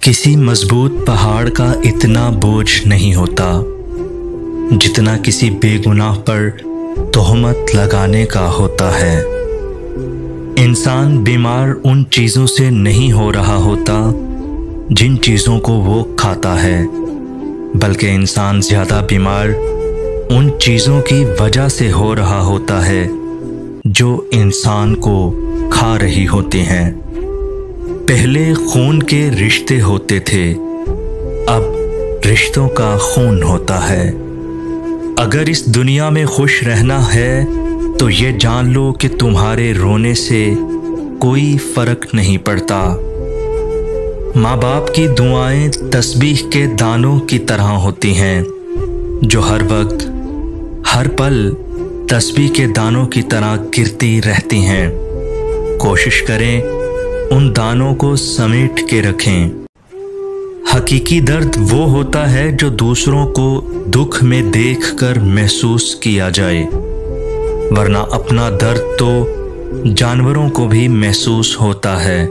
किसी मजबूत पहाड़ का इतना बोझ नहीं होता जितना किसी बेगुनाह पर तोहमत लगाने का होता है। इंसान बीमार उन चीज़ों से नहीं हो रहा होता जिन चीज़ों को वो खाता है, बल्कि इंसान ज़्यादा बीमार उन चीज़ों की वजह से हो रहा होता है जो इंसान को खा रही होती हैं। पहले खून के रिश्ते होते थे, अब रिश्तों का खून होता है। अगर इस दुनिया में खुश रहना है तो ये जान लो कि तुम्हारे रोने से कोई फर्क नहीं पड़ता। माँ बाप की दुआएं तस्बीह के दानों की तरह होती हैं जो हर वक्त हर पल तस्बीह के दानों की तरह गिरती रहती हैं। कोशिश करें उन दानों को समेट के रखें। हकीकी दर्द वो होता है जो दूसरों को दुख में देखकर महसूस किया जाए, वरना अपना दर्द तो जानवरों को भी महसूस होता है।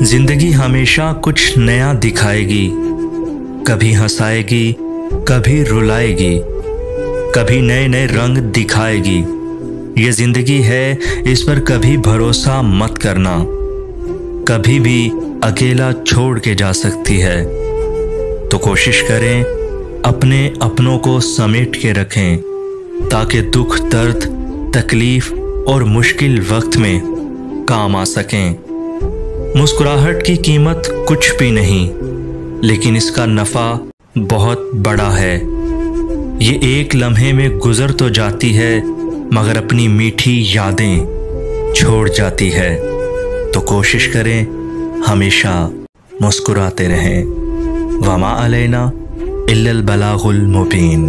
जिंदगी हमेशा कुछ नया दिखाएगी, कभी हंसाएगी, कभी रुलाएगी, कभी नए नए रंग दिखाएगी। ये जिंदगी है, इस पर कभी भरोसा मत करना, कभी भी अकेला छोड़ के जा सकती है। तो कोशिश करें अपने अपनों को समेट के रखें ताकि दुख, दर्द, तकलीफ और मुश्किल वक्त में काम आ सकें। मुस्कुराहट की कीमत कुछ भी नहीं, लेकिन इसका नफ़ा बहुत बड़ा है। ये एक लम्हे में गुजर तो जाती है, मगर अपनी मीठी यादें छोड़ जाती है। तो कोशिश करें हमेशा मुस्कुराते रहें। वमा अलैना इल्लल बलागुल मुबीन।